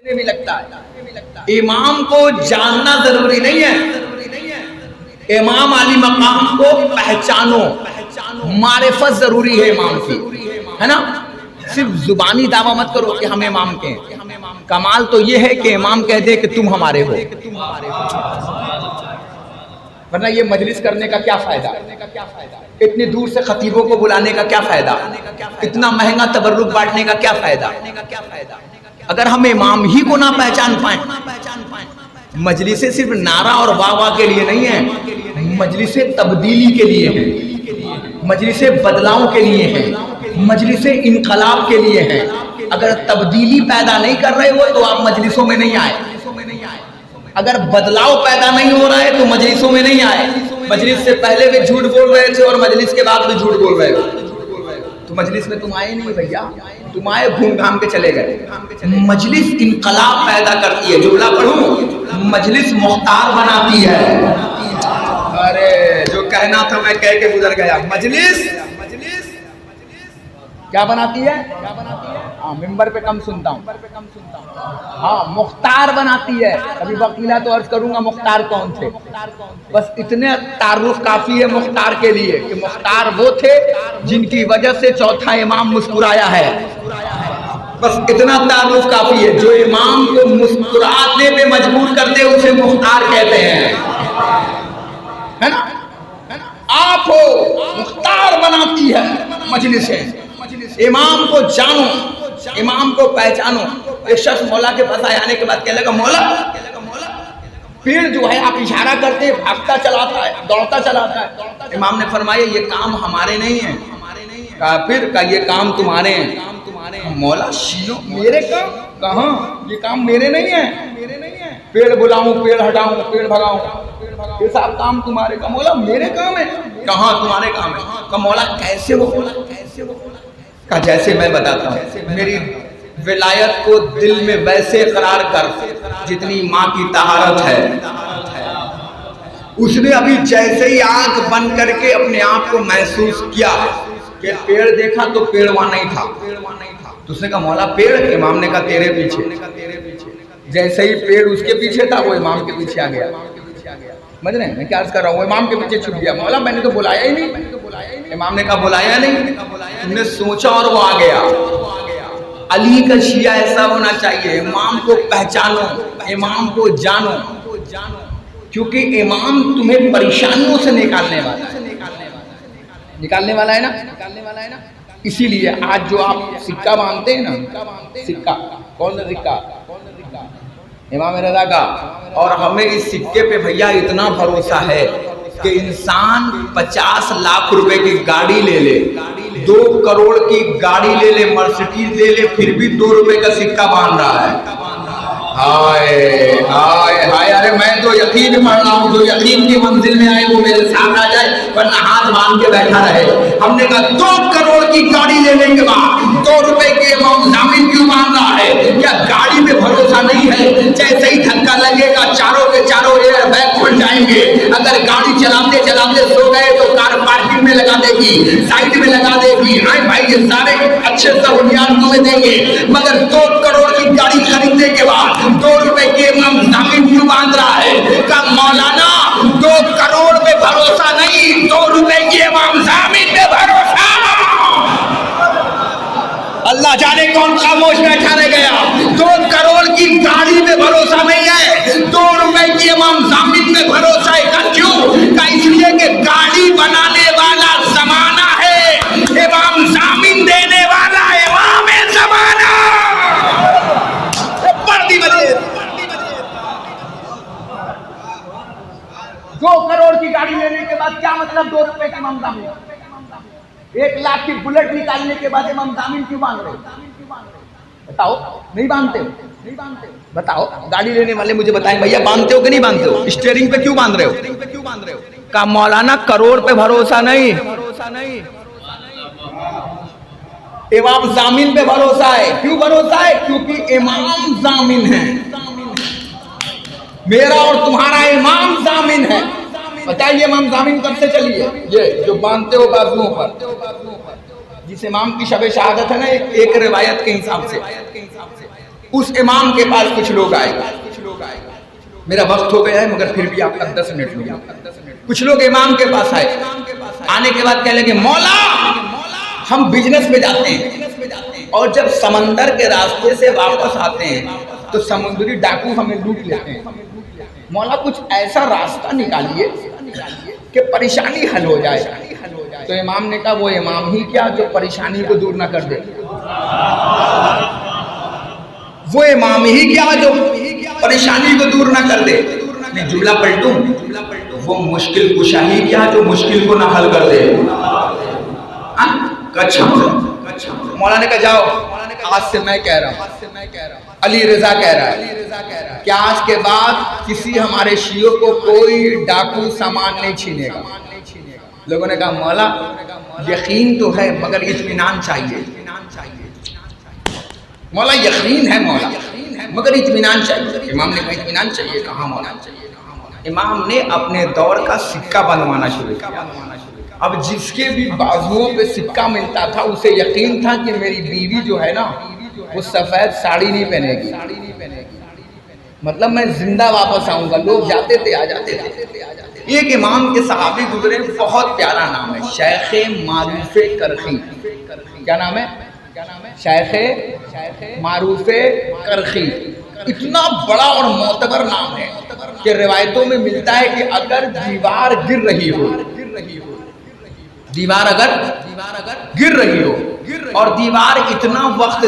بھی لگتا ہے امام کو جاننا ضروری نہیں ہے، امام علی مقام کو پہچانو، معرفت ضروری ہے امام کی، ہے نا؟ صرف زبانی دعویٰ مت کرو کہ ہم امام کے ہیں، کمال تو یہ ہے کہ امام کہہ دے کہ تم ہمارے ہو، ورنہ یہ مجلس کرنے کا کیا فائدہ؟ اتنی دور سے خطیبوں کو بلانے کا کیا فائدہ؟ اتنا مہنگا تبرک بانٹنے کا کیا فائدہ اگر ہم امام ہی کو نہ پہچان پائیں؟ مجلسیں صرف نعرہ اور واہ واہ کے لیے نہیں ہیں، مجلسیں تبدیلی کے لیے ہیں، مجلسیں بدلاؤ کے لیے ہیں، مجلسیں انقلاب کے لیے ہیں۔ اگر تبدیلی پیدا نہیں کر رہے ہو تو آپ مجلسوں میں نہیں آئے، اگر بدلاؤ پیدا نہیں ہو رہا ہے تو مجلسوں میں نہیں آئے۔ مجلس سے پہلے بھی جھوٹ بول رہے تھے اور مجلس کے بعد بھی جھوٹ بول رہے ہو تو مجلس میں تم آئے نہیں بھیا، تم آئے گھوم گھام کے چلے گئے۔ مجلس انقلاب پیدا کرتی ہے، جملہ پڑھوں، مجلس مختار بناتی ہے۔ ارے جو کہنا تھا میں کہہ کے گزر گیا، مجلس کیا بناتی ہے؟ ہاں ممبر پہ کم سنتا ہوں، ہاں مختار بناتی ہے۔ ابھی وکیلا تو عرض کروں گا مختار کون تھے، بس اتنے تعارف کافی ہے مختار کے لیے کہ مختار وہ تھے جن کی وجہ سے چوتھا امام مسکرایا ہے، بس اتنا تعارف کافی ہے۔ جو امام کو مسکرانے پہ مجبور کرتے اسے مختار کہتے ہیں، ہے نا؟ آپ ہو، مختار بناتی ہے مجلسیں۔ امام کو جانو، امام کو پہچانو۔ ایک شخص مولا کے پاس آنے کے بعد کہنے لگا، مولا پیڑ جو ہے آپ اشارہ کرتے بھاگتا چلاتا ہے، دوڑتا چلاتا ہے۔ امام نے فرمایا یہ کام ہمارے نہیں ہیں۔ کہا پھر؟ کہا یہ کام تمہارے ہیں۔ مولا شینو میرے کام کہاں؟ یہ کام میرے نہیں ہیں، پیڑ بلاؤں، پیڑ ہٹاؤں، پیڑ بھگاؤں، یہ سب کام تمہارے کا۔ مولا میرے کام ہے۔ کہاں تمہارے کام ہے؟ کہا مولا کیسے ہو؟ کہا جیسے میں بتاتا ہوں، میری ولایت کو دل میں ویسے قرار کر جتنی ماں کی طہارت ہے۔ اس نے ابھی جیسے ہی آنکھ بند کر کے اپنے آپ کو محسوس کیا کہ پیڑ دیکھا تو پیڑ وہاں نہیں تھا، تو اس نے کہا مولا پیڑ؟ امام نے کہا تیرے پیچھے۔ جیسے ہی پیڑ اس کے پیچھے تھا وہ امام کے پیچھے آ گیا۔ سمجھ رہے ہیں میں کیا عرض کر رہا ہوں؟ وہ امام کے پیچھے چھپ گیا۔ مولا میں نے تو بلایا ہی نہیں۔ امام نے کہا بلایا نہیں، تم نے سوچا اور وہ آ گیا۔ علی کا شیعہ ایسا ہونا چاہیے، امام کو پہچانو، امام کو جانو، کیونکہ امام تمہیں پریشانیوں سے نکالنے والا ہے نا۔ اسی لیے آج جو آپ سکہ باندھتے ہیں نا، سکہ کون سا سکہ؟ امام رضا کا۔ اور ہمیں اس سکے پہ بھیا اتنا بھروسہ ہے کہ انسان 50 لاکھ روپے کی گاڑی لے لے، 2 کروڑ کی گاڑی لے لے، مرسیڈیز لے لے، پھر بھی 2 روپے کا سکہ باندھ رہا ہے۔ ہائے ہائے ہائے، ارے میں تو یقین پڑھ رہا ہوں، جو یقین کی منزل میں آئے وہ میرے ساتھ آ جائے، ورنہ ہاتھ باندھ کے بیٹھا رہے۔ ہم نے کہا 2 کروڑ کی گاڑی لینے کے بعد 2 روپے کے امام ضامن کیوں باندھ رہا ہے؟ کیا گاڑی پہ بھروسہ نہیں ہے؟ جیسے ہی دھکا لگے گا چاروں کے چاروں ایئر بیگ کھل جائیں گے۔ اگر گاڑی چلاتے چلاتے سو گئے تو کار پارکنگ میں لگا دے گی، سائڈ میں لگا دے گی، ہاں بھائی یہ سارے اچھے سہولیات تمہیں دیں گے، مگر 2 کروڑ کی گاڑی خریدنے کے بعد 2 روپے کے امام ضامن کیوں باندھ رہا ہے؟ کہ مولانا 2 کروڑ پہ بھروسہ نہیں، 2 روپے کے امام ضامن پہ بھروسہ۔ اللہ جانے کون خاموش بیٹھا رہ گیا۔ 2 کروڑ کی گاڑی پہ بھروسہ نہیں ہے، 2 روپے کی امام ضامن پہ بھروسہ ہے۔ کیوں؟ کہ اس لیے کہ گاڑی بنانے والا زمانہ ہے، امام ضامن دینے والا امام زمانہ۔ پڑھ دی بجے 2 کروڑ کی گاڑی لینے کے بعد کیا مطلب 2 روپے کا امام ضامن؟ 1 لاکھ کی بلٹ نکالنے کے بعد امام ضامن کیوں باندھ رہے ہو؟ بتاؤ، نہیں باندھتے ہو؟ بتاؤ گاڑی لینے والے مجھے بتائیں بھیا باندھتے ہو کہ نہیں باندھتے ہو؟ اسٹیئرنگ پہ کیوں باندھ رہے ہو؟ کہ مولانا کروڑ پہ بھروسہ نہیں، امام ضامن پہ بھروسہ ہے۔ کیوں بھروسہ ہے؟ کیونکہ امام ضامن ہے، میرا اور تمہارا امام ضامن ہے۔ بتائیے امام ضامن کب سے چلی ہے؟ یہ جو باندھتے ہو بازوؤں پر، جس امام کی شب شہادت ہے نا، ایک روایت کے حساب سے اس امام کے پاس کچھ لوگ آئے. میرا وقت ہو گیا ہے مگر پھر بھی آپ کا 10 منٹ لوں گا. کچھ لوگ امام کے پاس آئے. آنے کے بعد کہنے لگے مولا ہم بزنس میں جاتے ہیں اور جب سمندر کے راستے سے واپس آتے ہیں تو سمندری ڈاکو ہمیں لوٹ لیتے ہیں. مولا کچھ ایسا راستہ نکالیے کہ پریشانی حل ہو جائے. تو امام نے کہا وہ امام ہی کیا جو پریشانی کو دور نہ کر دے. وہ امام ہی کیا جو پریشانی کو دور نہ کر دے. میں جملہ پلٹوں, وہ مشکل کشا ہی کیا جو مشکل کو نہ حل کر دے. مولا نے کہا جاؤ آج سے میں کہہ رہا ہوں, علی رضا کہہ رہا ہے کہ آج کے بعد کسی ہمارے شیعوں کو کوئی ڈاکو سامان نہیں چھینے گا. لوگوں نے کہا مولا یقین تو ہے مگر اطمینان چاہیے. مولا یقین ہے مولا مگر اطمینان چاہیے. امام نے کہا اطمینان چاہیے کہاں مولا. امام نے اپنے دور کا سکہ بنوانا شروع کیا. اب جس کے بھی بازوؤں پہ سکہ ملتا تھا اسے یقین تھا کہ میری بیوی جو ہے نا وہ سفید ساڑی نہیں پہنے گی, مطلب میں زندہ واپس آؤں گا. لوگ جاتے تھے آ جاتے تھے. ایک امام کے صحابی گزرے, بہت پیارا نام ہے, شیخ معروف کرخی. کیا نام ہے؟ شیخ معروف کرخی. اتنا بڑا اور معتبر نام ہے کہ روایتوں میں ملتا ہے کہ اگر دیوار گر رہی ہو, دیوار اگر گر رہی ہو اور دیوار اتنا وقت